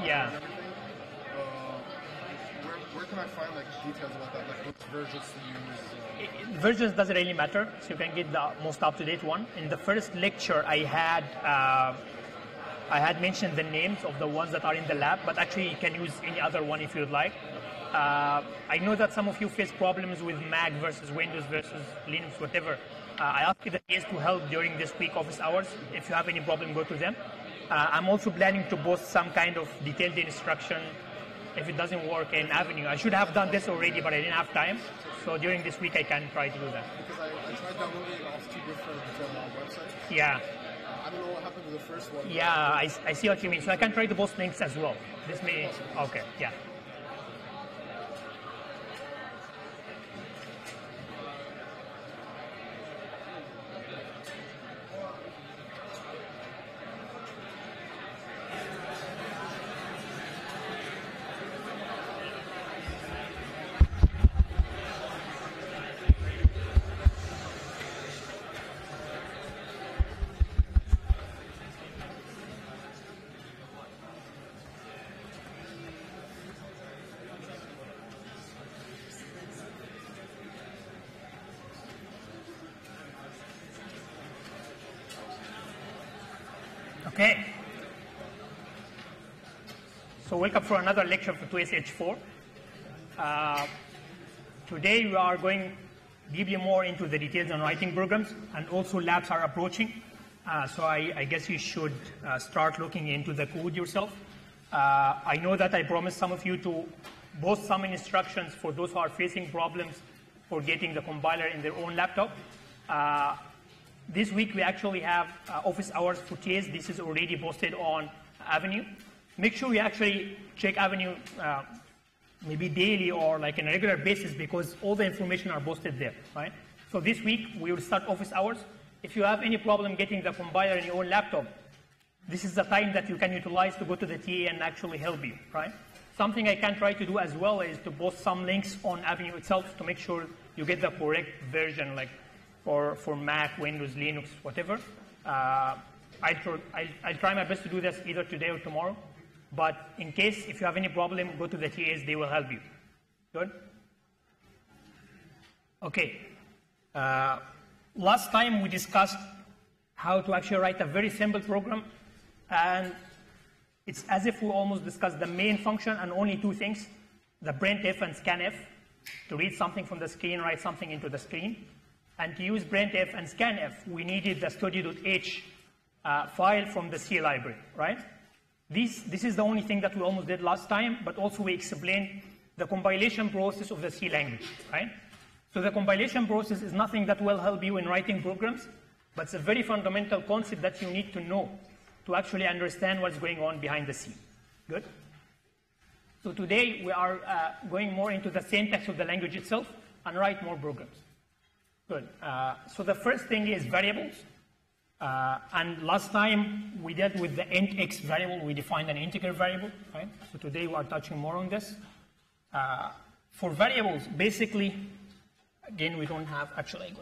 Yeah. Where can I find like details about that? Like which versions to use? Versions doesn't really matter, so you can get the most up-to-date one. In the first lecture, I had mentioned the names of the ones that are in the lab, but actually you can use any other one if you'd like. I know that some of you face problems with Mac versus Windows versus Linux, whatever. I asked the TAs to help during this week office hours. If you have any problem, go to them. I'm also planning to post some kind of detailed instruction if it doesn't work in Avenue. I should have done this already, but I didn't have time. So during this week, I can try to do that. Because I tried downloading it off 2 different websites. Yeah. I don't know what happened to the first one. Yeah, I see what you mean. So I can try to post links as well. This may, okay, yeah. Okay. So welcome for another lecture for 2SH4. Today we are going deeply more into the details on writing programs, and also labs are approaching. So I guess you should start looking into the code yourself. I know that I promised some of you to post some instructions for those who are facing problems for getting the compiler in their own laptop. This week we actually have office hours for TAs. This is already posted on Avenue. Make sure you actually check Avenue maybe daily or like on a regular basis, because all the information are posted there, right? So this week we will start office hours. If you have any problem getting the compiler in your own laptop, this is the time that you can utilize to go to the TA and actually help you, right? Something I can try to do as well is to post some links on Avenue itself to make sure you get the correct version, like for Mac, Windows, Linux, whatever. I'll try my best to do this either today or tomorrow. But in case, if you have any problem, go to the TAs, they will help you. Good? Okay. Last time we discussed how to actually write a very simple program, and it's as if we almost discussed the main function and only 2 things, the printf and scanf, to read something from the screen, write something into the screen. And to use printf and scanf, we needed the studio.h file from the C library, right? This is the only thing that we almost did last time, but also we explained the compilation process of the C language, right? So the compilation process is nothing that will help you in writing programs, but it's a very fundamental concept that you need to know to actually understand what's going on behind the scene. Good? So today we are going more into the syntax of the language itself and write more programs. Good. So the first thing is variables. And last time we dealt with the int x variable. We defined an integer variable, right? So today we are touching more on this. For variables, basically, again, we don't have actually.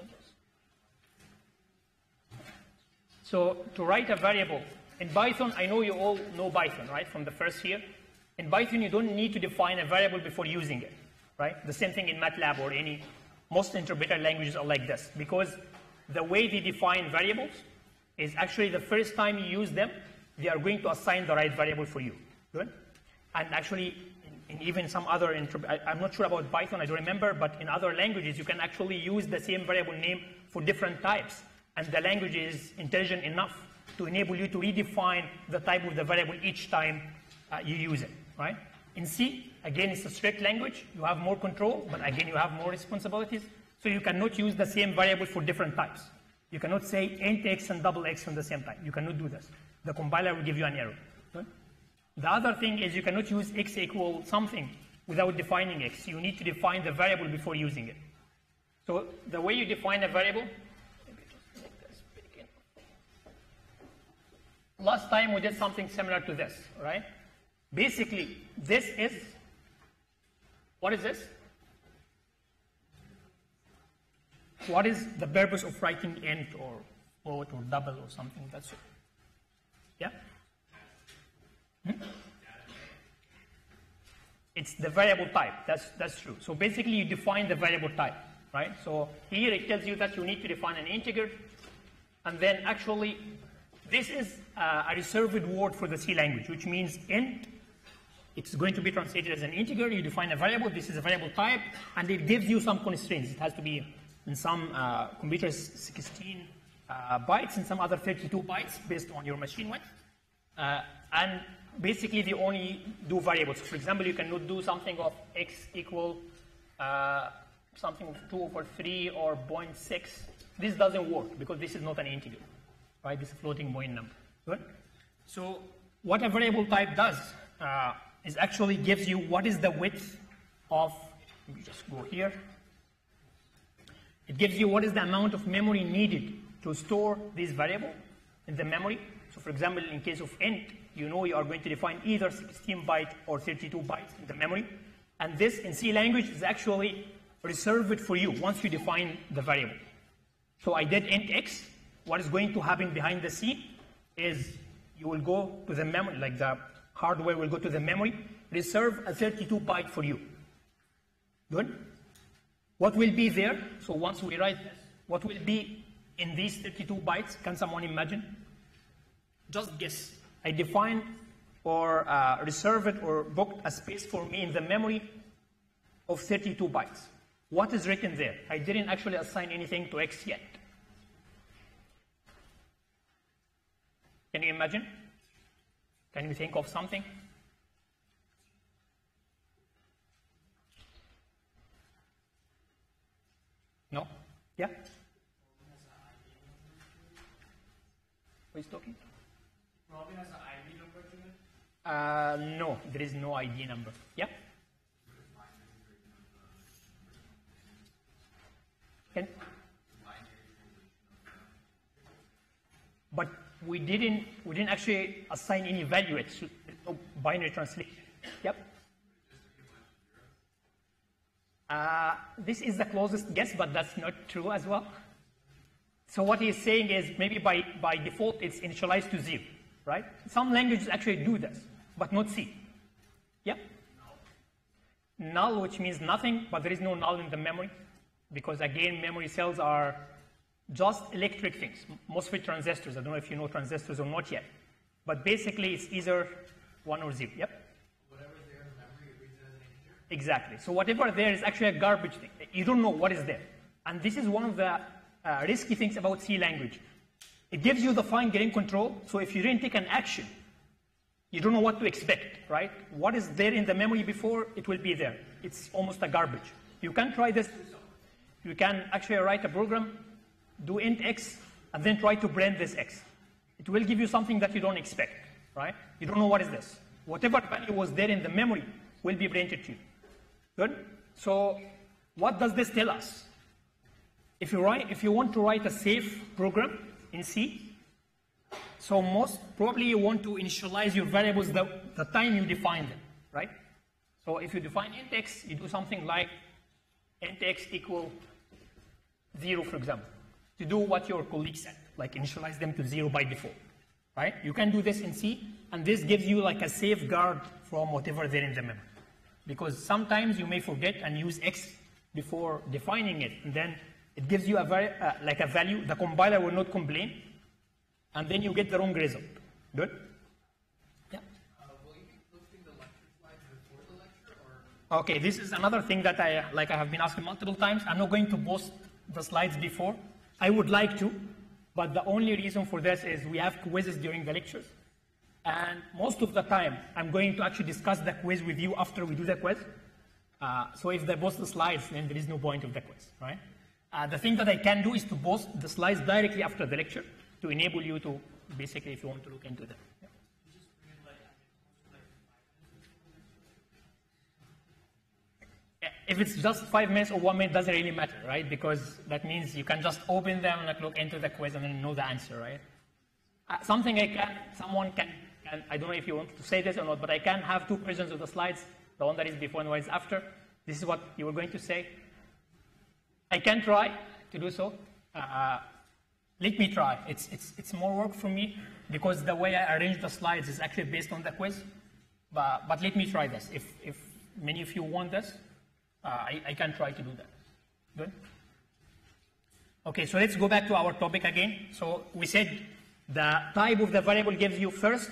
So to write a variable in Python, I know you all know Python, right? From the first year. In Python, you don't need to define a variable before using it, right? The same thing in MATLAB or most interpreter languages are like this, because the way they define variables is actually the first time you use them, they are going to assign the right variable for you. Good? And actually, in even some other, I'm not sure about Python, I don't remember, but in other languages, you can actually use the same variable name for different types. And the language is intelligent enough to enable you to redefine the type of the variable each time you use it, right? In C, again, it's a strict language. You have more control, but again, you have more responsibilities. So you cannot use the same variable for different types. You cannot say int x and double x from the same time. You cannot do this. The compiler will give you an error. Right? The other thing is you cannot use x equal something without defining x. You need to define the variable before using it. So the way you define a variable, last time we did something similar to this, right? Basically, this is, what is this? What is the purpose of writing int or float or double or something? That's it. Yeah? It's the variable type. That's true. So basically, you define the variable type, right? So here it tells you that you need to define an integer, and then actually, this is a reserved word for the C language, which means int. It's going to be translated as an integer. You define a variable. This is a variable type, and it gives you some constraints. It has to be in some computers 16 bytes, and some other 32 bytes based on your machine width. And basically, they only do variables. For example, you cannot do something of x equal something of 2/3 or 0.6. This doesn't work because this is not an integer, right? This is a floating point number. Good. So what a variable type does is actually gives you what is the width of. Let me just go here. It gives you what is the amount of memory needed to store this variable in the memory. So for example, in case of int, you know you are going to define either 16 byte or 32 bytes in the memory. And this in C language is actually reserved for you once you define the variable. So I did int x. What is going to happen behind the scene is you will go to the memory, like the hardware will go to the memory, reserve a 32 byte for you. Good? What will be there? So once we write this, what will be in these 32 bytes? Can someone imagine? Just guess. I defined or reserved or booked a space for me in the memory of 32 bytes. What is written there? I didn't actually assign anything to x yet. Can you imagine? Can you think of something? No? Yeah? Who is talking? Probably has an ID number to it? No, there is no ID number. Yeah? Can? But we didn't actually assign any value. It's no binary translation. Yep. This is the closest guess, but that's not true as well. So what he's saying is maybe by default it's initialized to 0, right? Some languages actually do this, but not C. Yep. Null, which means nothing, but there is no null in the memory, because again, memory cells are just electric things, MOSFET transistors. I don't know if you know transistors or not yet, but basically it's either 1 or 0. Yep. Whatever's there in the memory, it reads as an integer? Exactly. So whatever there is actually a garbage thing. You don't know what is there. And this is one of the risky things about C language. It gives you the fine-grained control, so if you didn't take an action, you don't know what to expect, right? What is there in the memory before, it will be there. It's almost a garbage. You can try this. You can actually write a program, do int x, and then try to print this x. It will give you something that you don't expect, right? You don't know what is this. Whatever value was there in the memory will be printed to you. Good? So what does this tell us? If you want to write a safe program in C, so most probably you want to initialize your variables the time you define them, right? So if you define int x, you do something like int x equal 0, for example, to do what your colleague said, like initialize them to 0 by default, right? You can do this in C, and this gives you like a safeguard from whatever there in the memory. Because sometimes you may forget and use x before defining it, and then it gives you a value. The compiler will not complain, and then you get the wrong result. Good? Yeah. Will you be posting the lecture slides before the lecture, or? Okay, this is another thing that I have been asked multiple times. I'm not going to post the slides before. I would like to, but the only reason for this is we have quizzes during the lectures. And most of the time, I'm going to actually discuss the quiz with you after we do the quiz. So if they post the slides, then there is no point of the quiz, right? The thing that I can do is to post the slides directly after the lecture to enable you to, basically, if you want to look into them. Yeah. If it's just 5 minutes or 1 minute, doesn't really matter, right? Because that means you can just open them and look into the quiz and then know the answer, right? Someone can, I don't know if you want to say this or not, but I can have 2 versions of the slides, the one that is before and one is after. This is what you were going to say. I can try to do so. Let me try. It's more work for me because the way I arrange the slides is actually based on the quiz. But let me try this. If many of you want this, I can try to do that. Good? Okay, so let's go back to our topic again. So we said the type of the variable gives you first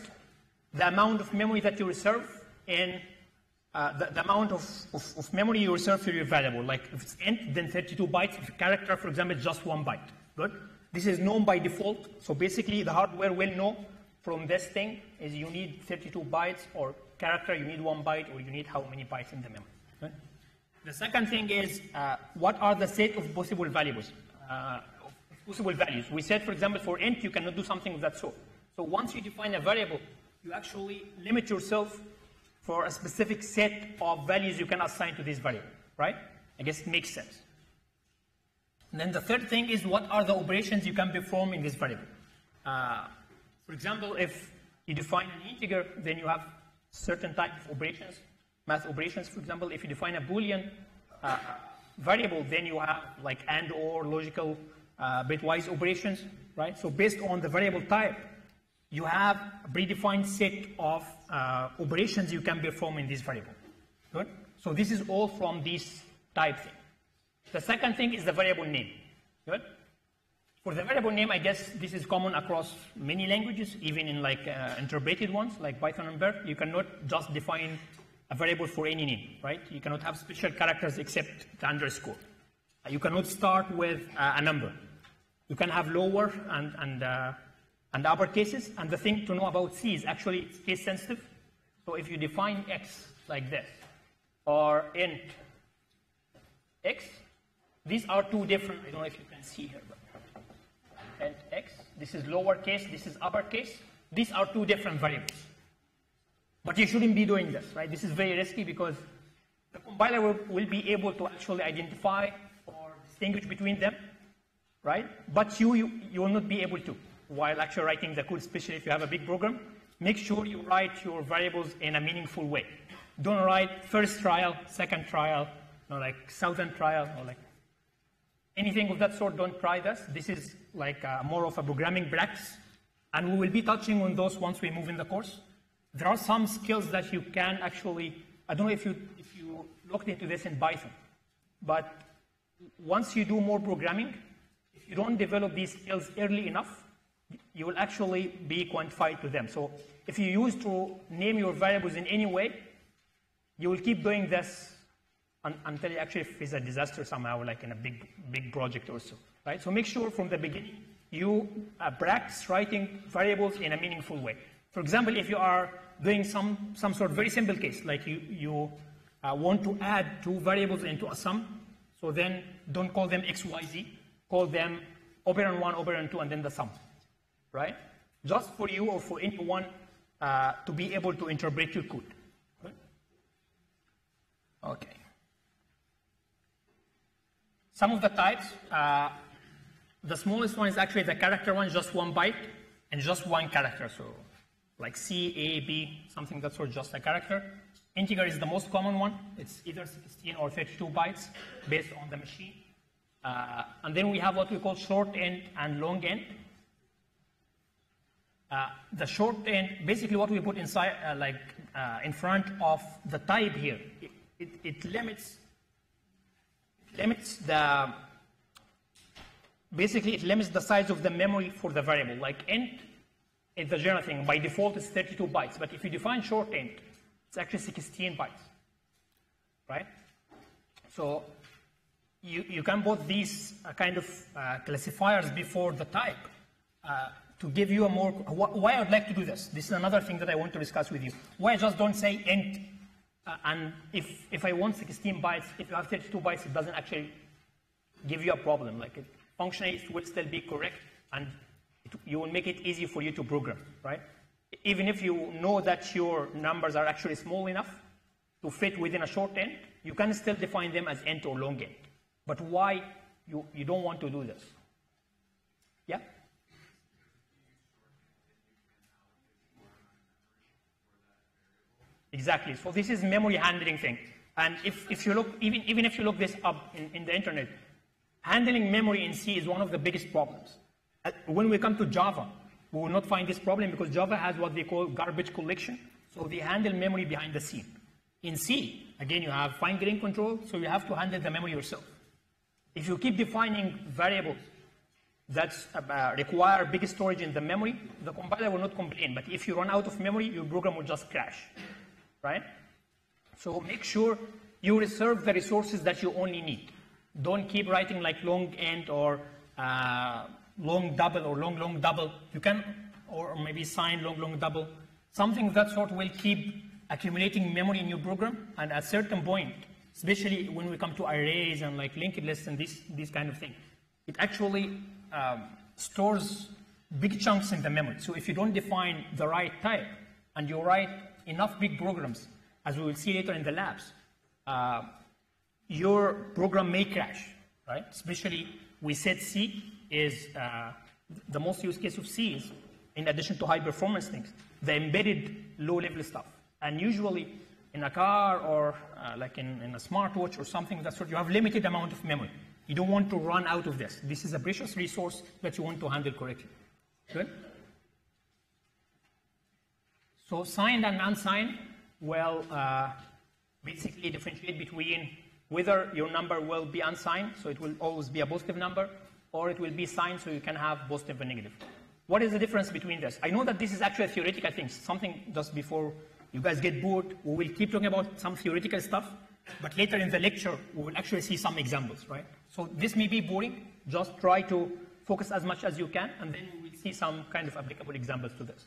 the amount of memory that you reserve and the amount of memory you reserve for your variable. Like if it's int, then 32 bytes. If a character, for example, it's just 1 byte. Good? This is known by default. So basically, the hardware will know from this thing is you need 32 bytes, or character, you need 1 byte, or you need how many bytes in the memory. Good? The second thing is what are the set of possible values? We said, for example, for int, you cannot do something of that sort. So once you define a variable, you actually limit yourself for a specific set of values you can assign to this variable, right? I guess it makes sense. And then the third thing is what are the operations you can perform in this variable? For example, if you define an integer, then you have certain type of operations, math operations. For example, if you define a Boolean variable, then you have like and or logical bitwise operations, right? So based on the variable type, you have a predefined set of operations you can perform in this variable. Good? So this is all from this type thing. The second thing is the variable name. Good? For the variable name, I guess this is common across many languages, even in like interpreted ones, like Python and Perl. You cannot just define a variable for any name, right? You cannot have special characters except the underscore. You cannot start with a number. You can have lower and upper cases. And the thing to know about C is actually it's case sensitive. So if you define x like this, or int x, these are two different, I don't know if you can see here, but int x, this is lowercase, this is uppercase. These are two different variables. But you shouldn't be doing this, right? This is very risky because the compiler will be able to actually identify or distinguish between them, right? But you will not be able to while actually writing the code, especially if you have a big program. Make sure you write your variables in a meaningful way. Don't write first trial, second trial, like 1,000 trial, or like anything of that sort. Don't try this. This is like more of a programming practice, and we will be touching on those once we move in the course. There are some skills that you can actually, I don't know if you looked into this in Python, but once you do more programming, if you don't develop these skills early enough, you will actually be quantified to them. So if you use to name your variables in any way, you will keep doing this until you actually face a disaster somehow, like in a big project or so, right? So make sure from the beginning you practice writing variables in a meaningful way. For example, if you are doing some sort of very simple case, like you want to add two variables into a sum, so then don't call them x, y, z, call them operand 1, operand 2, and then the sum, right? Just for you or for anyone to be able to interpret your code. Okay. Some of the types, the smallest one is actually the character one, just 1 byte, and just one character. So like C, A, B, something that's sort of just a character. Integer is the most common one. It's either 16 or 32 bytes based on the machine. And then we have what we call short int and long int. The short int, basically what we put inside, in front of the type here, it limits the, basically it limits the size of the memory for the variable. Like int is the general thing. By default, it's 32 bytes. But if you define short int, it's actually 16 bytes, right? So you can put these kind of classifiers before the type to give you a more, why I'd like to do this. This is another thing that I want to discuss with you. Why I just don't say int, and if I want 16 bytes, if you have 32 bytes, it doesn't actually give you a problem. Like functionally, it will still be correct, and you will make it easy for you to program, right? Even if you know that your numbers are actually small enough to fit within a short int, you can still define them as int or long int. But why you don't want to do this? Yeah? Exactly. So this is memory handling thing. And if you look, even if you look this up in the internet, handling memory in C is one of the biggest problems. When we come to Java, we will not find this problem because Java has what they call garbage collection. So they handle memory behind the scene. In C, again, you have fine-grained control, so you have to handle the memory yourself. If you keep defining variables that require big storage in the memory, the compiler will not complain. But if you run out of memory, your program will just crash, right? So make sure you reserve the resources that you only need. Don't keep writing like long int or long double or long double. You can, or maybe sign long double. Something of that sort will keep accumulating memory in your program, and at a certain point, especially when we come to arrays and like linked lists and these kind of things, it actually stores big chunks in the memory. So if you don't define the right type and you write enough big programs, as we will see later in the labs, your program may crash, right? Especially we said C is the most used case of C is, in addition to high performance things, the embedded low level stuff. And usually in a car or like in a smartwatch or something of that sort, you have limited amount of memory. You don't want to run out of this. This is a precious resource that you want to handle correctly. Good? So signed and unsigned will basically differentiate between whether your number will be unsigned, so it will always be a positive number, or it will be signed, so you can have positive and negative. What is the difference between this? I know that this is actually a theoretical thing, something just before you guys get bored. We will keep talking about some theoretical stuff, but later in the lecture, we will actually see some examples, right? So this may be boring. Just try to focus as much as you can, and then we will see some kind of applicable examples to this.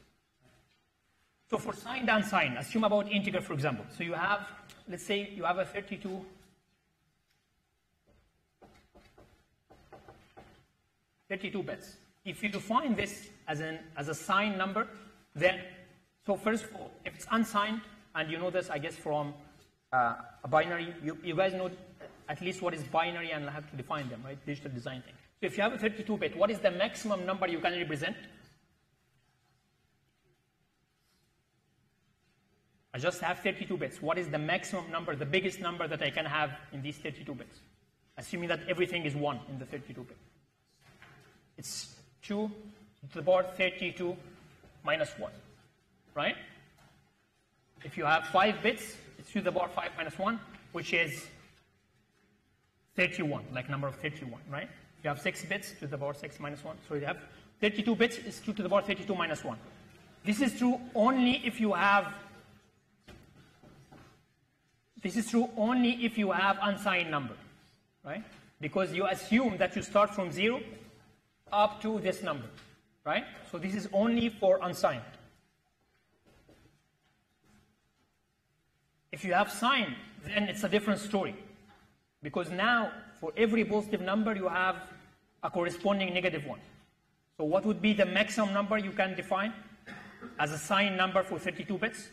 So for signed and unsigned, assume about integer, for example. So you have, let's say you have a 32 bits. If you define this as a signed number, then, so first of all, if it's unsigned, and you know this, I guess, from a binary, you guys know at least what is binary and have to define them, right? Digital design thing. So if you have a 32-bit, what is the maximum number you can represent? I just have 32 bits. What is the maximum number, the biggest number that I can have in these 32 bits? Assuming that everything is 1 in the 32-bit. It's 2 to the power 32 minus 1, right? If you have 5 bits, it's 2 to the power 5 minus 1, which is 31, like number of 31, right? If you have 6 bits, 2 to the power 6 minus 1. So you have 32 bits, is 2 to the power 32 minus 1. This is true only if you have unsigned number, right? Because you assume that you start from 0 up to this number, right? So this is only for unsigned. If you have signed, then it's a different story. Because now, for every positive number, you have a corresponding negative one. So what would be the maximum number you can define as a signed number for 32 bits?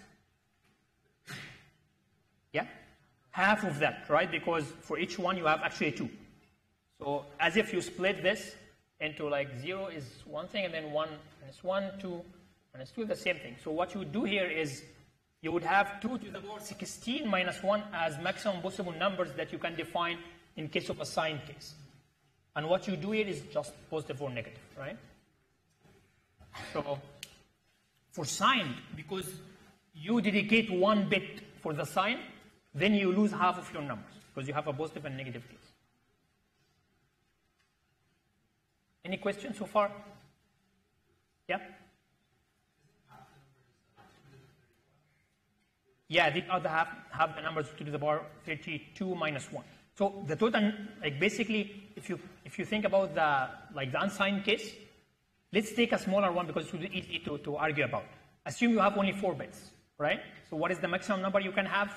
Yeah? Half of that, right? Because for each one, you have actually 2. So as if you split this into like 0 is one thing, and then 1 minus 1, 2 minus 2, the same thing. So what you would do here is you would have 2 to the power 16 minus 1 as maximum possible numbers that you can define in case of a signed case. And what you do here is just positive or negative, right? So for signed, because you dedicate 1 bit for the sign, then you lose half of your numbers because you have a positive and negative case. Any questions so far? Yeah? Yeah, the other half the numbers 2 to the power 32 minus 1. So the total, like basically, if you think about the unsigned case, let's take a smaller one because it will be easy to argue about. Assume you have only 4 bits, right? So what is the maximum number you can have?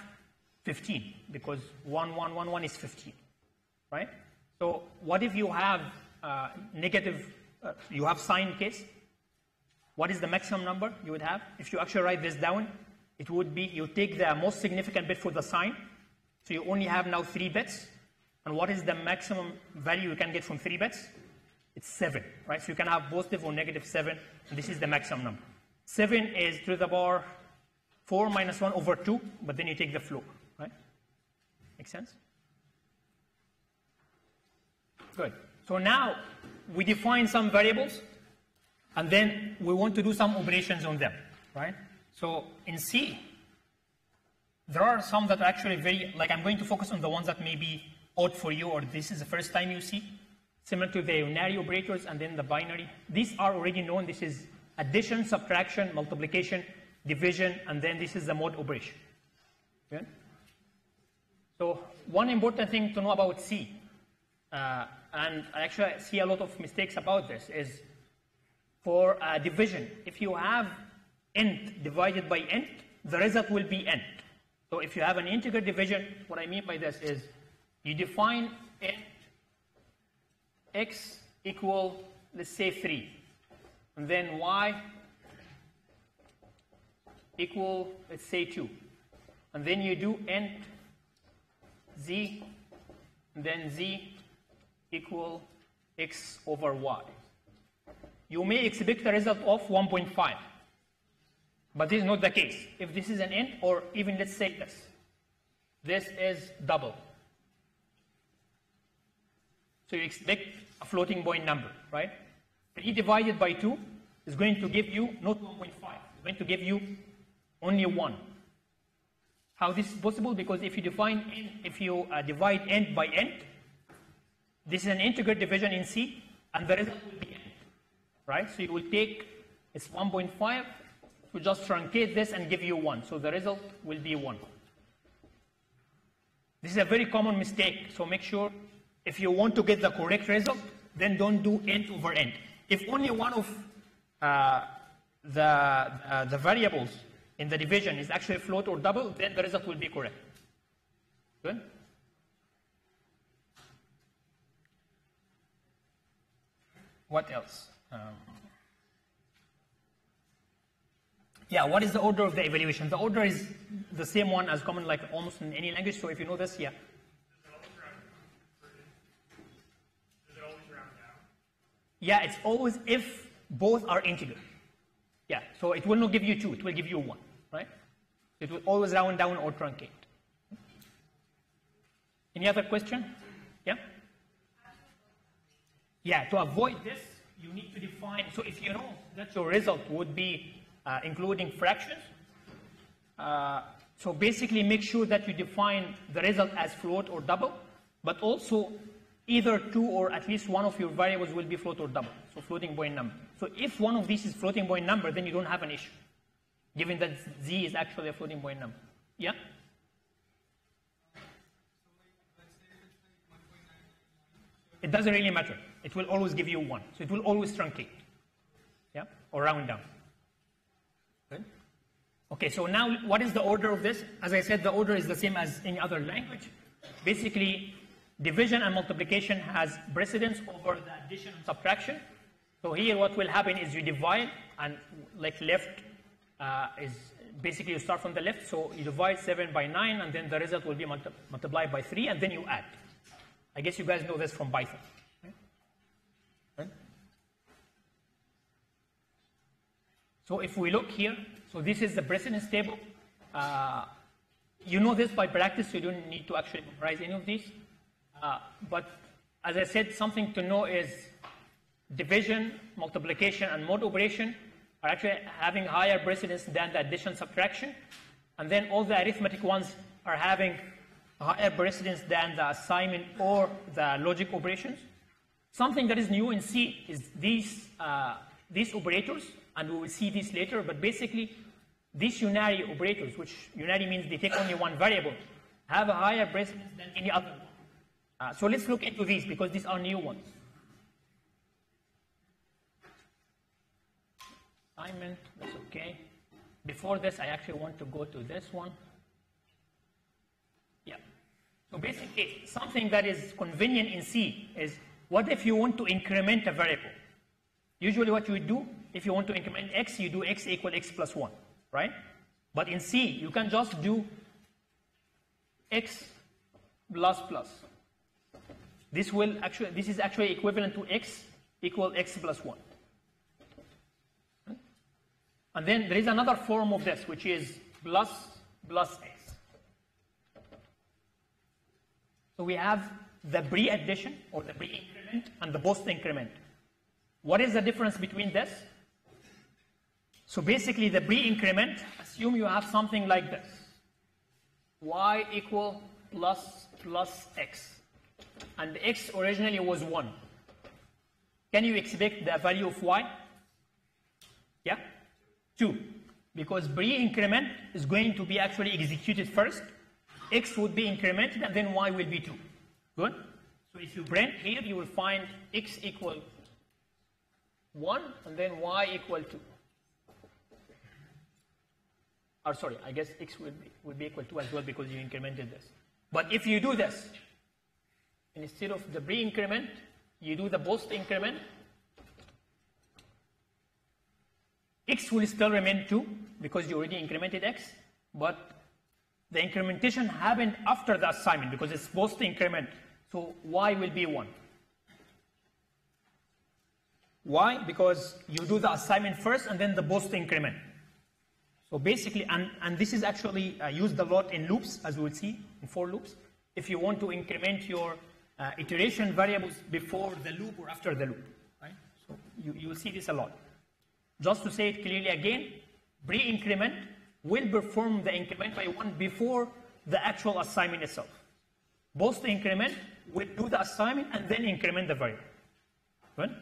15, because 1, 1, 1, 1 is 15, right? So what if you have negative, you have signed case? What is the maximum number you would have? If you actually write this down, it would be, you take the most significant bit for the sign, so you only have now 3 bits. And what is the maximum value you can get from 3 bits? It's 7, right? So you can have positive or negative 7, and this is the maximum number. 7 is 2 to the power 4 minus 1 over 2, but then you take the floor, right? Make sense? Good. So now we define some variables, and then we want to do some operations on them, right? So in C, There are some that are actually very, like I'm going to focus on the ones that may be odd for you or this is the first time you see, similar to the unary operators and then the binary. These are already known. This is addition, subtraction, multiplication, division, and then this is the mod operation. Okay? So one important thing to know about C, and I actually see a lot of mistakes about this, is for division. If you have int divided by int, the result will be int. So if you have an integer division, what I mean by this is you define int x equal, let's say 3, and then y equal, let's say 2. And then you do int z, and then z equal x over y. You may expect a result of 1.5. But this is not the case. If this is an int, or even let's say this is double. So you expect a floating point number, right? 3 divided by 2 is going to give you not 1.5. It's going to give you only 1. How this is possible? Because if you divide int by int, this is an integer division in C, and the result will be int, right? So you will take, it's 1.5, to just truncate this and give you 1. So the result will be 1. This is a very common mistake. So make sure if you want to get the correct result, then don't do int over int. If only one of the variables in the division is actually float or double, then the result will be correct. Good? What else? Yeah, what is the order of the evaluation? The order is the same one as common like almost in any language, so if you know this, yeah. Does it always round down? Yeah, it's always if both are integer. Yeah, so it will not give you 2, it will give you 1, right? It will always round down or truncate. Any other question? Yeah? Yeah, to avoid this, you need to define, so if you know that your result would be including fractions, so basically make sure that you define the result as float or double, but also either 2 or at least one of your variables will be float or double, so floating point number. So if one of these is floating point number, then you don't have an issue, given that z is actually a floating point number. Yeah? It doesn't really matter. It will always give you 1. So it will always truncate. Yeah? Or round down. Good? Okay, so now what is the order of this? As I said, the order is the same as any other language. Basically, division and multiplication has precedence over the addition and subtraction. So here what will happen is you divide, and like left is basically you start from the left, so you divide 7 by 9, and then the result will be multiplied by 3, and then you add. I guess you guys know this from Python. Right? So if we look here, so this is the precedence table. You know this by practice, so you don't need to actually memorize any of these. But as I said, something to know is division, multiplication, and mod operation are actually having higher precedence than the addition, subtraction. And then all the arithmetic ones are having higher precedence than the assignment or the logic operations. Something that is new in C is these operators, and we will see this later, but basically these unary operators, which unary means they take only one variable, have a higher precedence than any other one. So let's look into these because these are new ones. Assignment, that's okay. Before this, I actually want to go to this one. Yeah. So basically, something that is convenient in C is, what if you want to increment a variable? Usually what you would do, if you want to increment x, you do x equal x plus 1, right? But in C, you can just do x plus plus. This is actually equivalent to x equal x plus 1. And then there is another form of this, which is plus plus x. So we have the pre-addition or the pre-increment and the post-increment. What is the difference between this? So basically the pre-increment, assume you have something like this. y equal plus x. And x originally was 1. Can you expect the value of y? Yeah? 2. Because pre-increment is going to be actually executed first. X would be incremented and then y will be 2. Good? So if you print here, you will find x equal 1 and then y equal 2. Or sorry, I guess x will be equal to as well because you incremented this. But if you do this, instead of the pre-increment, you do the post-increment, x will still remain 2 because you already incremented x, but the incrementation happened after the assignment because it's post-increment, so y will be 1. Why? Because you do the assignment first and then the post-increment. So basically, and this is actually used a lot in loops, as we will see, in for loops. If you want to increment your iteration variables before the loop or after the loop, right? So you will see this a lot. Just to say it clearly again, pre-increment will perform the increment by 1 before the actual assignment itself. Post-increment will do the assignment and then increment the variable. Good?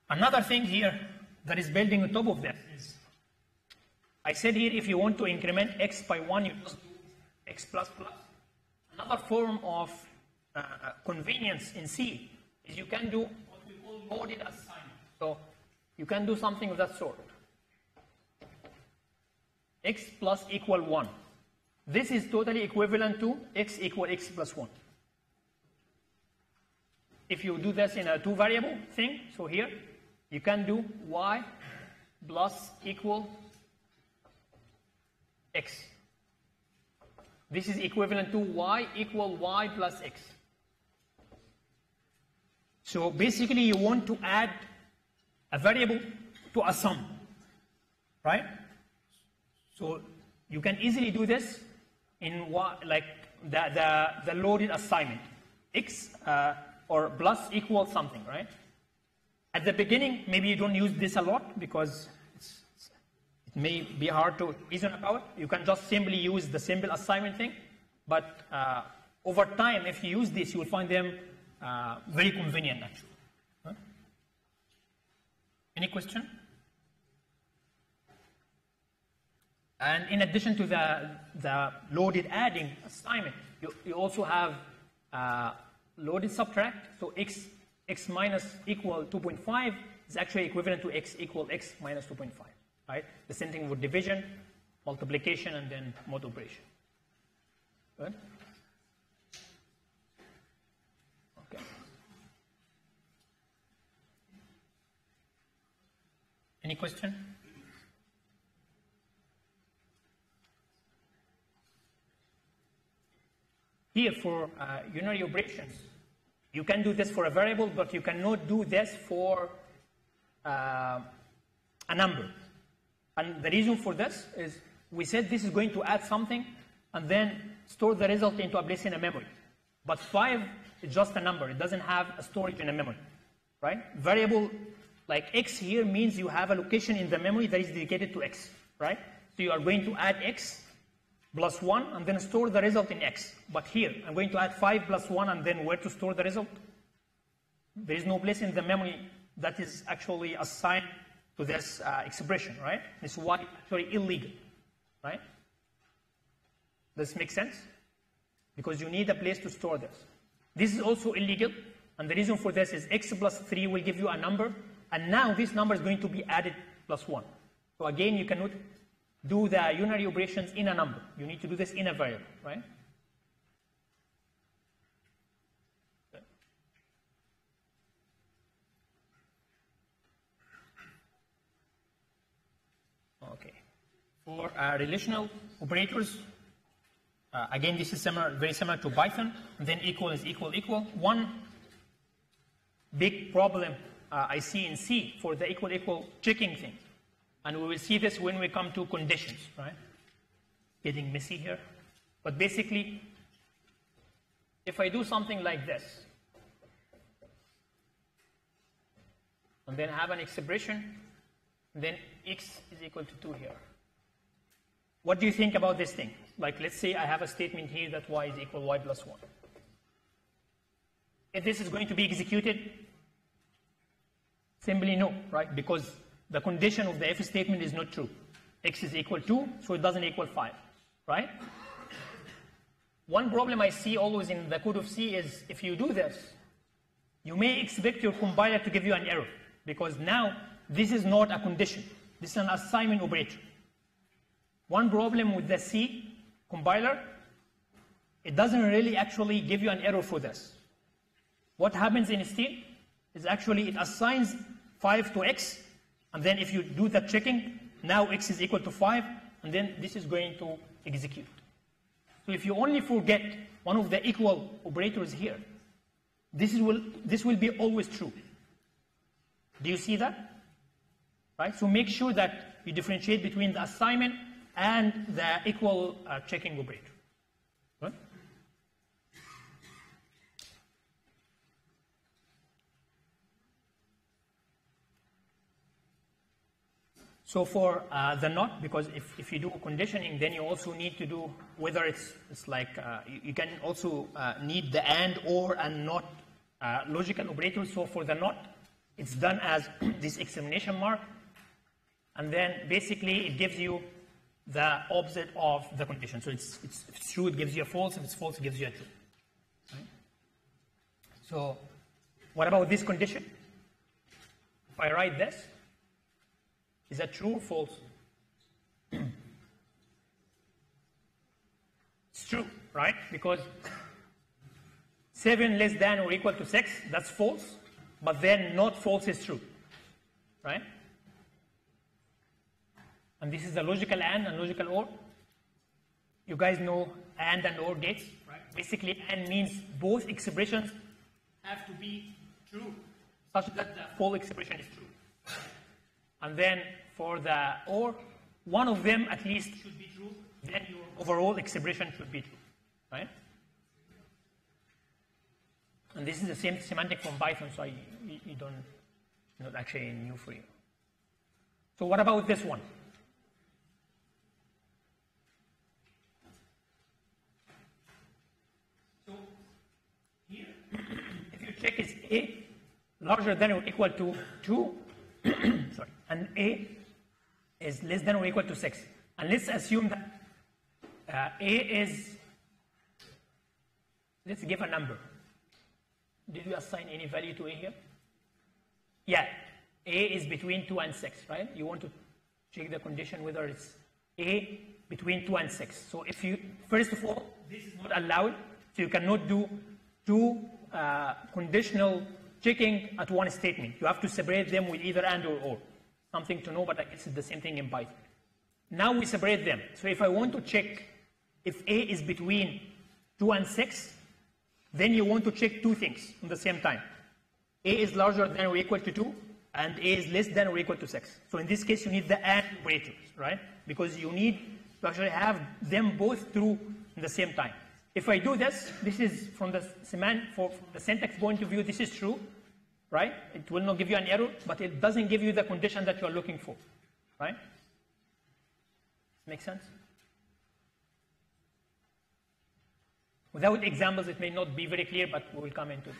Another thing here that is building on top of that is, I said here if you want to increment x by 1, you just do x plus plus. Another form of convenience in C is you can do what we call loaded assignment. So you can do something of that sort. X plus equal 1. This is totally equivalent to x equal x plus 1. If you do this in a 2 variable thing, so here, you can do y plus equal x. This is equivalent to y equal y plus x. So basically you want to add a variable to a sum, right? So you can easily do this in like the loaded assignment. X or plus equal something, right? At the beginning, maybe you don't use this a lot because it may be hard to reason about. You can just simply use the simple assignment thing. But over time, if you use this, you will find them very convenient, actually. Huh? Any question? And in addition to the loaded adding assignment, you also have loaded subtract. So x minus equal 2.5 is actually equivalent to x equal x minus 2.5, right? The same thing with division, multiplication, and then mod operation. Good? Okay. Any question? Here for unary operations, you can do this for a variable, but you cannot do this for a number. And the reason for this is we said this is going to add something and then store the result into a place in a memory. But 5 is just a number. It doesn't have a storage in a memory, right? Variable like x here means you have a location in the memory that is dedicated to x, right? So you are going to add x plus 1 and then store the result in x. But here, I'm going to add 5 plus 1 and then where to store the result? There is no place in the memory that is actually assigned to this expression, right? This is why it's actually illegal, right? Does this make sense? Because you need a place to store this. This is also illegal, and the reason for this is x plus 3 will give you a number, and now this number is going to be added plus 1. So again, you cannot do the unary operations in a number. You need to do this in a variable, right? Okay. For relational operators, again, this is very similar to Python. And then equal is equal equal. One big problem I see in C for the equal equal checking thing. And we will see this when we come to conditions, right? Getting messy here. But basically, if I do something like this, and then have an expression, then x is equal to 2 here. What do you think about this thing? Like, let's say I have a statement here that y is equal y plus 1. If this is going to be executed, simply no, right? Because the condition of the if statement is not true. X is equal 2, so it doesn't equal 5, right? One problem I see always in the code of C is if you do this, you may expect your compiler to give you an error, because now this is not a condition. This is an assignment operator. One problem with the C compiler, it doesn't really actually give you an error for this. What happens instead is actually it assigns 5 to X, and then if you do the checking, now X is equal to 5, and then this is going to execute. So if you only forget one of the equal operators here, this will be always true. Do you see that? Right? So make sure that you differentiate between the assignment and the equal checking operator. Right? So for the not, because if you do conditioning, then you also need to do whether it's like you can also need the and, or, and not logical operators. So for the not, it's done as this exclamation mark, and then basically it gives you the opposite of the condition. So if it's true, it gives you a false. If it's false, it gives you a true. Right? So what about this condition? If I write this, is that true or false? It's true, right? Because 7 less than or equal to 6, that's false, but then not false is true, right? And this is the logical and logical or. You guys know and or gates, right? Basically, and means both expressions have to be true, such that the full expression is true. And then for the or, one of them at least should be true, then your overall expression should be true, right? And this is the same semantic from Python, so you don't, not actually new for you. So what about this one? So here, if you check is A larger than or equal to 2, sorry, and A is less than or equal to 6. And let's assume that A is, let's give a number. Did you assign any value to A here? Yeah, A is between 2 and 6, right? You want to check the condition whether it's A between 2 and 6. So if you, first of all, this is not allowed, so you cannot do two conditional checking at one statement. You have to separate them with either and or. Something to know, but I guess it's the same thing in Python. Now we separate them. So if I want to check if A is between 2 and 6, then you want to check two things at the same time. A is larger than or equal to 2, and A is less than or equal to 6. So in this case, you need the and operators, right? Because you need to actually have them both true at the same time. If I do this, this is from the syntax point of view, this is true, right? It will not give you an error, but it doesn't give you the condition that you are looking for, right? Make sense? Without examples, it may not be very clear, but we will come into it.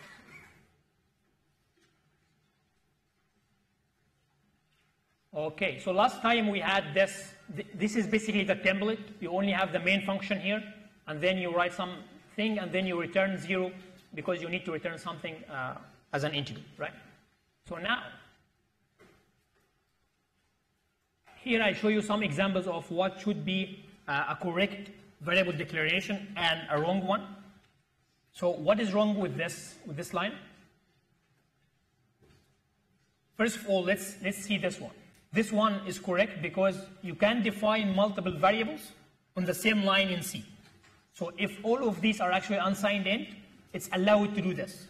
Okay, so last time we had this. This is basically the template. You only have the main function here, and then you write something, and then you return 0 because you need to return something as an integer, right? So now, here I show you some examples of what should be a correct variable declaration and a wrong one. So what is wrong with this line? First of all, let's see this one. This one is correct because you can define multiple variables on the same line in C. So if all of these are actually unsigned int, it's allowed to do this.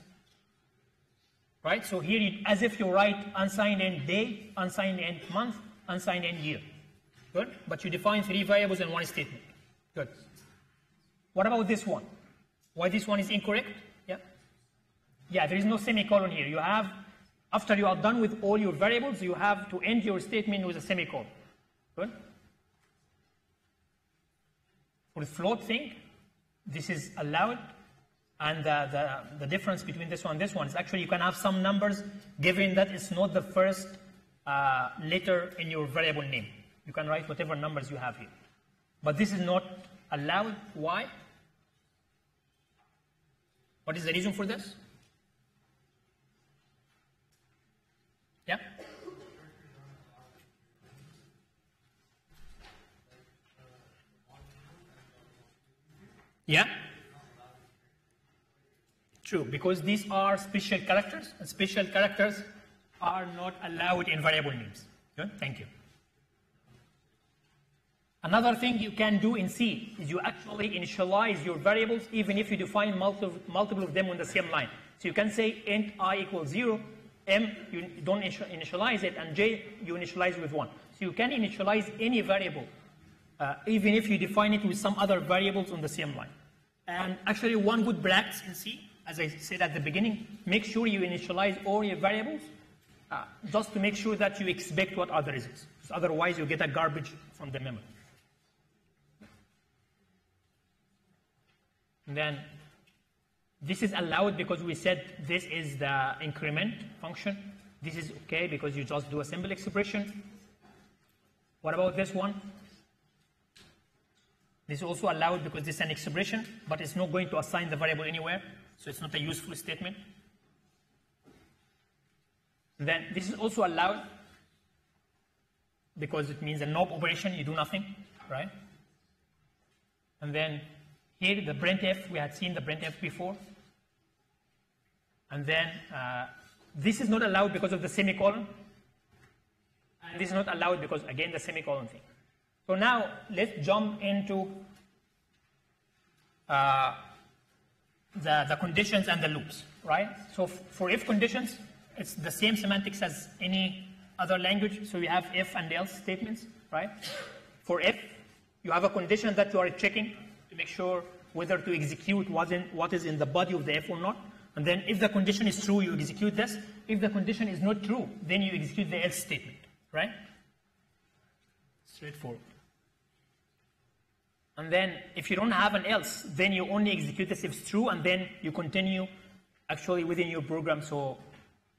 Right? So here, as if you write unsigned int day, unsigned int month, unsigned int year. Good? But you define 3 variables in one statement. Good. What about this one? Why this one is incorrect? Yeah? Yeah, there is no semicolon here. You have, after you are done with all your variables, you have to end your statement with a semicolon. Good? For the float thing, this is allowed, and the difference between this one and this one is actually you can have some numbers given that it's not the first letter in your variable name. You can write whatever numbers you have here. But this is not allowed. Why? What is the reason for this? Yeah? Yeah? True, because these are special characters, and special characters are not allowed in variable names. Good, thank you. Another thing you can do in C is you actually initialize your variables even if you define multiple of them on the same line. So you can say int I equals 0, m you don't initialize it, and j you initialize with 1. So you can initialize any variable even if you define it with some other variables on the same line. And actually one good practice in C, as I said at the beginning, make sure you initialize all your variables just to make sure that you expect what are the results. Because otherwise you get a garbage from the memory. And then this is allowed because we said this is the increment function. This is okay because you just do a simple expression. What about this one? This is also allowed because this is an expression, but it's not going to assign the variable anywhere, so it's not a useful statement. And then this is also allowed because it means a NOP operation, you do nothing, right? And then here the printf, we had seen the printf before. And then this is not allowed because of the semicolon. And this is not allowed because, again, the semicolon thing. So now let's jump into the conditions and the loops, right? So for if conditions, it's the same semantics as any other language. So we have if and else statements, right? For if, you have a condition that you are checking to make sure whether to execute what is in the body of the if or not. And then if the condition is true, you execute this. If the condition is not true, then you execute the else statement, right? Straightforward. And then if you don't have an else, then you only execute this if it's true, and then you continue actually within your program. So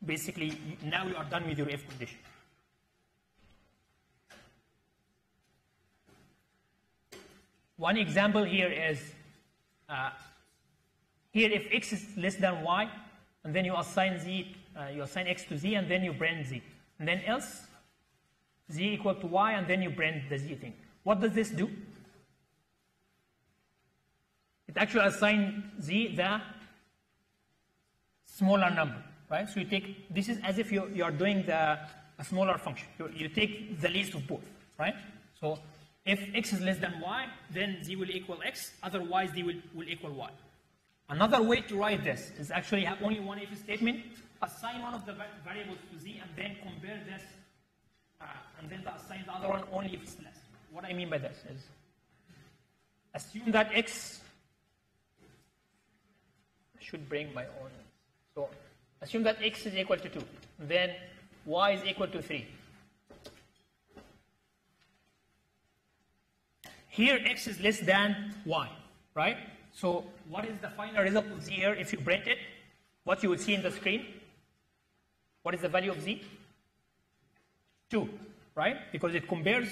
basically, now you are done with your if condition. One example here is, here if x is less than y, and then you assign z, you assign x to z, and then you print z. And then else, z equal to y, and then you print the z thing. What does this do? It actually assigns z the smaller number, right? So you take, this is as if you are doing a smaller function. You take the least of both, right? So if x is less than y, then z will equal x, otherwise z will equal y. Another way to write this is actually have only one if statement, assign one of the variables to z, and then compare this, and then assign the other one only if it's less. What I mean by this is, assume that x, I should bring my own, so assume that x is equal to 2, then y is equal to 3. Here x is less than y, right? So what is the final result of z here if you print it? What you will see in the screen? What is the value of z? 2, right? Because it compares,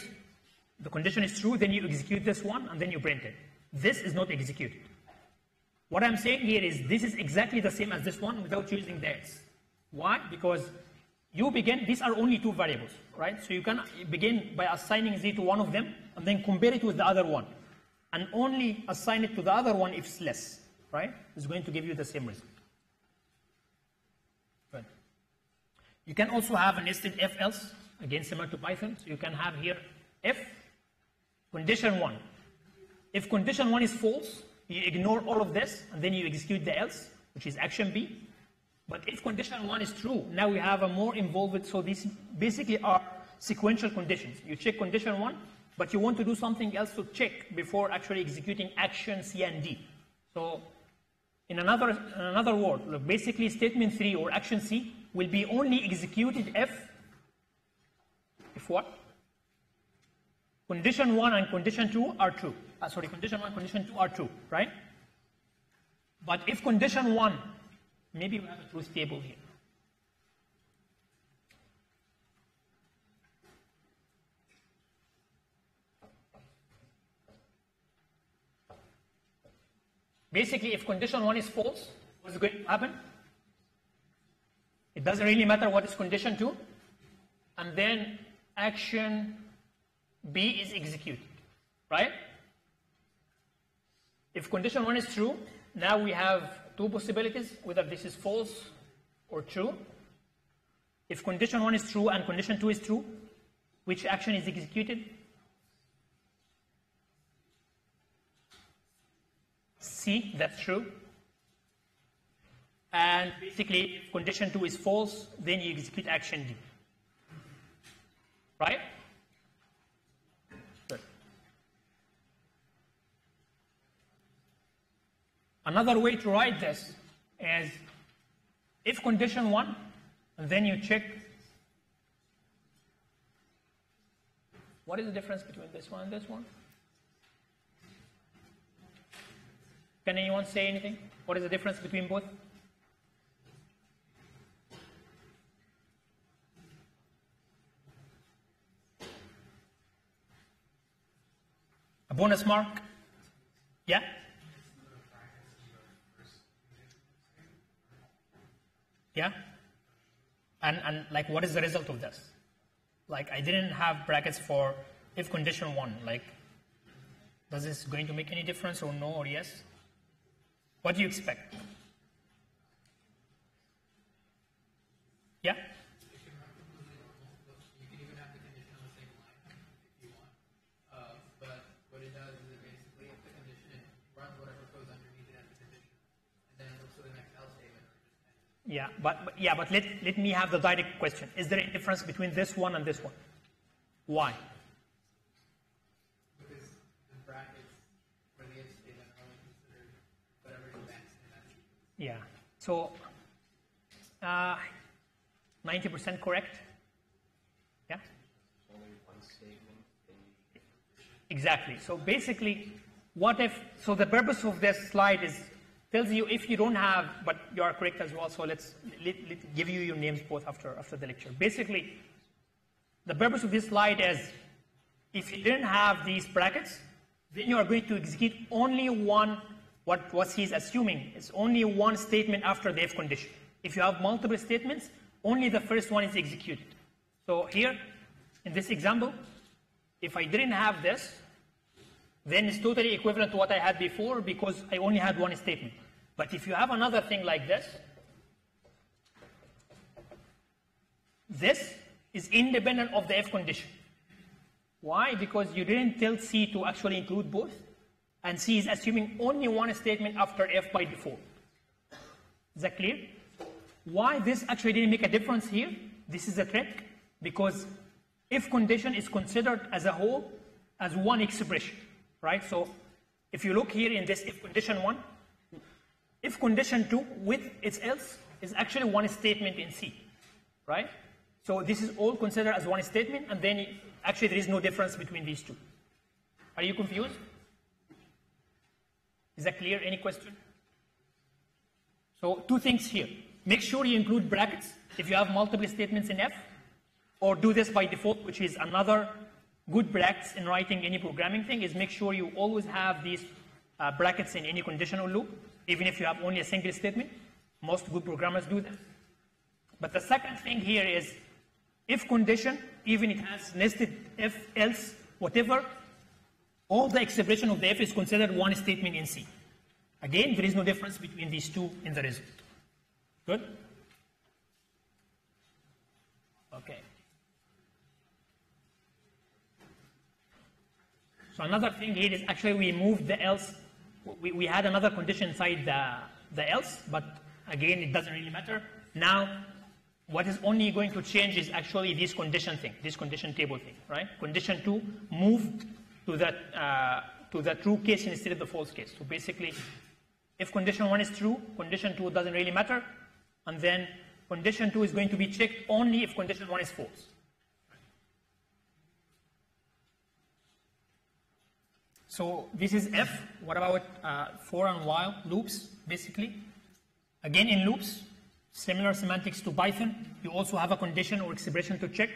the condition is true, then you execute this one, and then you print it. This is not executed. What I'm saying here is this is exactly the same as this one without using the else. Why? Because you begin, these are only two variables, right? So you can begin by assigning z to one of them, and then compare it with the other one. And only assign it to the other one if it's less, right? It's going to give you the same result. Good. You can also have a nested if else, again similar to Python. So you can have here if condition 1. If condition 1 is false, you ignore all of this, and then you execute the else, which is action B. But if condition 1 is true, now we have a more involved, so these basically are sequential conditions. You check condition 1, but you want to do something else to check before actually executing action C and D. So in another word, look, basically statement 3 or action C will be only executed if what? Condition 1 and condition 2 are true. condition 1, condition 2 are true, right? But if condition 1, maybe we have a truth table here. Basically, if condition 1 is false, what's going to happen? It doesn't really matter what is condition 2. And then action B is executed, right? If condition 1 is true, now we have two possibilities, whether this is false or true. If condition 1 is true and condition 2 is true, which action is executed? C, that's true. And basically, if condition 2 is false, then you execute action D. Right? Good. Another way to write this is if condition 1, and then you check what is the difference between this one and this one? Can anyone say anything? What is the difference between both? A bonus mark? Yeah? Yeah? And like, what is the result of this? Like, I didn't have brackets for if condition 1. Like, does this going to make any difference or no or yes? What do you expect? Yeah? You can even have the condition on the same line if you want. But what it does is it basically, if the condition runs whatever goes underneath it as the condition, and then it looks for the next else statement. Yeah, but let me have the direct question. Is there a difference between this one and this one? Why? Because the brackets for the if statement are only considered whatever is next in that sequence. Yeah. So 90% correct? Yeah? Only one statement. Exactly. So basically, what if, so the purpose of this slide is, tells you if you don't have, but you are correct as well, so let's give you your names both after the lecture. Basically, the purpose of this slide is, if you didn't have these brackets, then you are going to execute only one, what he's assuming is only one statement after the if condition. If you have multiple statements, only the first one is executed. So here, in this example, if I didn't have this, then it's totally equivalent to what I had before because I only had one statement. But if you have another thing like this, this is independent of the if condition. Why? Because you didn't tell C to actually include both, and C is assuming only one statement after if by default. Is that clear? Why this actually didn't make a difference here? This is a trick, because if condition is considered as a whole as one expression, right? So if you look here in this if condition 1, if condition 2 with its else is actually one statement in C, right? So this is all considered as one statement, and then actually there is no difference between these two. Are you confused? Is that clear? Any question? So two things here. Make sure you include brackets if you have multiple statements in F, or do this by default, which is another good practice in writing any programming thing, is make sure you always have these brackets in any conditional loop, even if you have only a single statement. Most good programmers do that. But the second thing here is, if condition, even it has nested if, else, whatever, all the expression of the if is considered one statement in C. Again, there is no difference between these two in the result. Good? Okay. So another thing here is actually we moved the else. We had another condition inside the else, but again, it doesn't really matter. Now, what is only going to change is actually this condition thing, this condition table thing, right? Condition 2 moved to the true case instead of the false case. So basically, if condition 1 is true, condition 2 doesn't really matter, and then condition 2 is going to be checked only if condition 1 is false. So this is F. What about for and while loops, basically? Again, in loops, similar semantics to Python. You also have a condition or expression to check.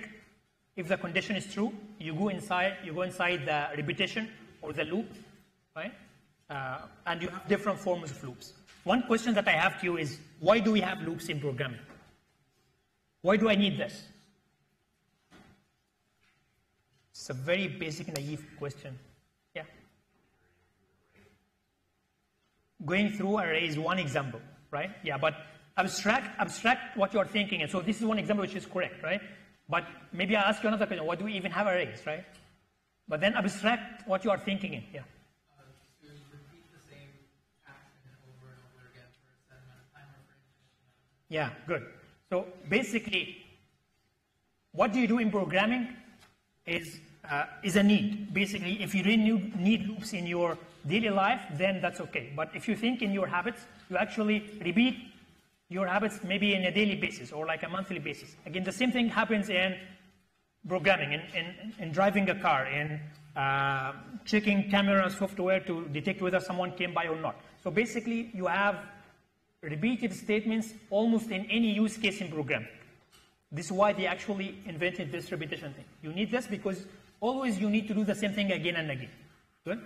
If the condition is true, you go inside the repetition or the loop, right? And you have different forms of loops. One question that I have to you is, why do we have loops in programming? Why do I need this? It's a very basic, naive question. Yeah. Going through array is one example, right? Yeah, but abstract what you're thinking. And so this is one example which is correct, right? But maybe I ask you another question. Why do we even have arrays, right? But then abstract what you are thinking in. Yeah. To repeat the same action over and over again for a set amount of time or for infinite. Yeah, good. So basically, what do you do in programming is a need. Basically, if you really need loops in your daily life, then that's okay. But if you think in your habits, you actually repeat your habits maybe in a daily basis or like a monthly basis. Again, the same thing happens in programming, in driving a car, in checking camera software to detect whether someone came by or not. So basically, you have repeated statements almost in any use case in programming. This is why they actually invented this repetition thing. You need this because always you need to do the same thing again and again. Good?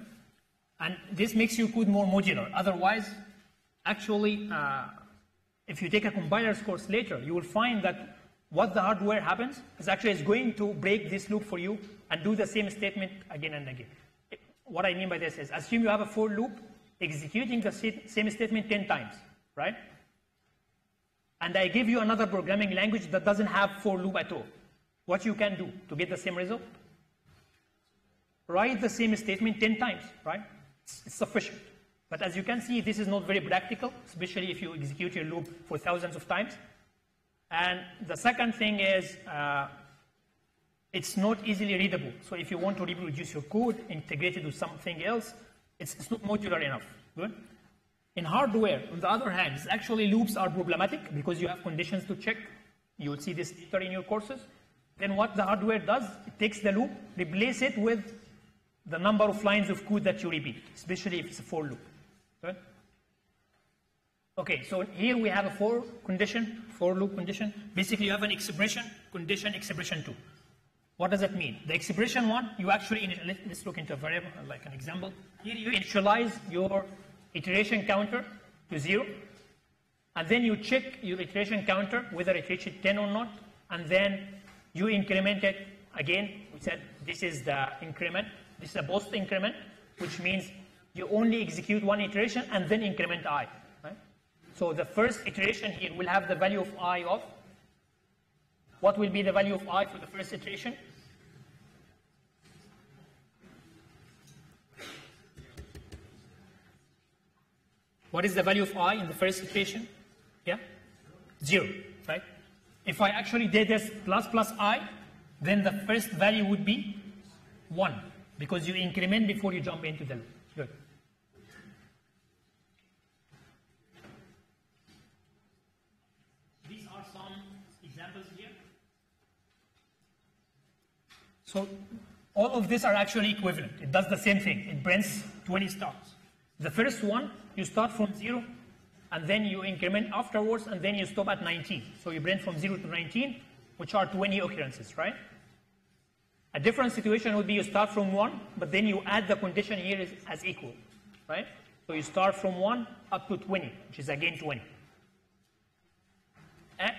And this makes your code more modular. Otherwise, actually, if you take a compiler's course later, you will find that what the hardware happens is actually going to break this loop for you and do the same statement again and again. What I mean by this is, assume you have a for loop executing the same statement 10 times, right? And I give you another programming language that doesn't have for loop at all. What you can do to get the same result? Write the same statement 10 times, right? It's sufficient. But as you can see, this is not very practical, especially if you execute your loop for thousands of times. And the second thing is, it's not easily readable. So if you want to reproduce your code integrated with something else, it's not modular enough. Good? In hardware, on the other hand, actually loops are problematic because you have conditions to check. You will see this later in your courses. Then what the hardware does, it takes the loop, replace it with the number of lines of code that you repeat, especially if it's a for loop. Good? Okay, so here we have a for loop condition. Basically, you have an expression, condition, expression 2. What does that mean? The expression one, you actually, let's look into a variable, like an example. Here you initialize your iteration counter to 0, and then you check your iteration counter whether it reached 10 or not, and then you increment it again. We said this is the increment. This is a post increment, which means you only execute one iteration and then increment I. Right? So the first iteration here will have the value of I of. What will be the value of I for the first iteration? What is the value of I in the first iteration? Yeah? 0, right? If I actually did this plus I, then the first value would be 1, because you increment before you jump into the loop. Good. These are some examples here. So all of these are actually equivalent. It does the same thing. It prints 20 stars. The first one, you start from 0, and then you increment afterwards, and then you stop at 19. So you print from 0 to 19, which are 20 occurrences, right? A different situation would be you start from 1, but then you add the condition here as equal, right? So you start from 1 up to 20, which is again 20.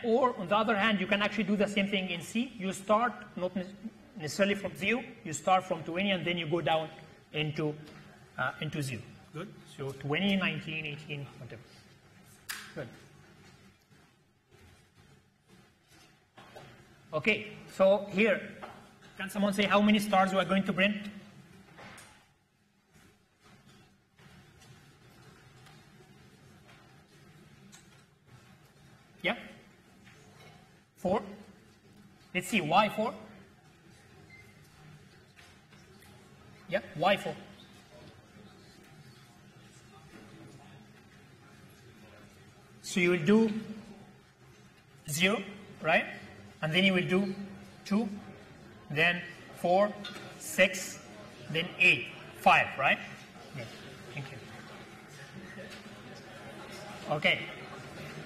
Or, on the other hand, you can actually do the same thing in C. You start not necessarily from 0, you start from 20, and then you go down into 0. Good? So 20, 19, 18, whatever. Good. Okay, so here, can someone say how many stars we are going to print? Yeah? 4? Let's see, why 4? Yeah, why 4? So you will do 0, right? And then you will do 2, then 4, 6, then 8. 5, right? Good. Thank you. Okay.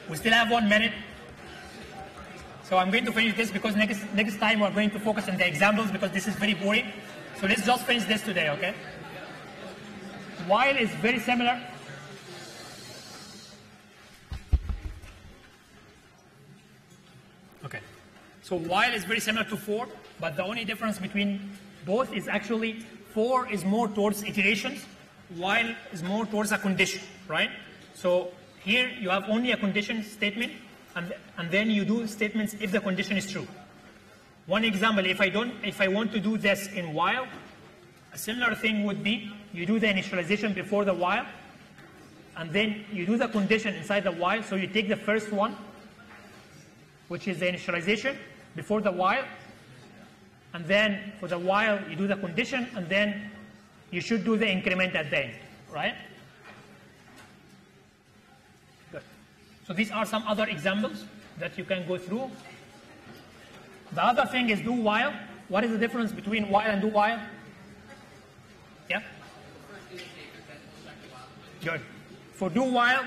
We still have 1 minute. So I'm going to finish this because next time we're going to focus on the examples because this is very boring. So let's just finish this today, okay? While is very similar. Okay. So while is very similar to for, but the only difference between both is actually for is more towards iterations, while is more towards a condition, right? So here you have only a condition statement, and then you do statements if the condition is true. One example, if I want to do this in while, a similar thing would be you do the initialization before the while, and then you do the condition inside the while. So you take the first one, which is the initialization before the while, and then for the while you do the condition, and then you should do the increment at the end, right? Good. So these are some other examples that you can go through. The other thing is do while. What is the difference between while and do while? Yeah? Good. For do while,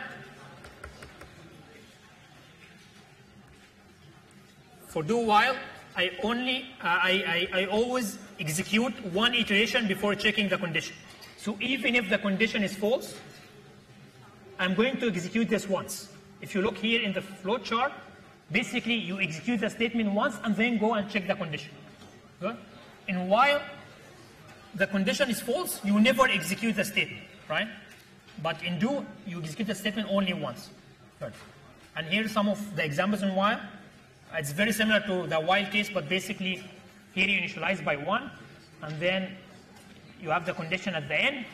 I always execute one iteration before checking the condition. So even if the condition is false, I'm going to execute this once. If you look here in the flow chart, basically you execute the statement once and then go and check the condition. Good. And while the condition is false, you never execute the statement, right? But in do, you execute the statement only once. Good. And here are some of the examples in while. It's very similar to the while case, but basically here you initialize by 1, and then you have the condition at the end,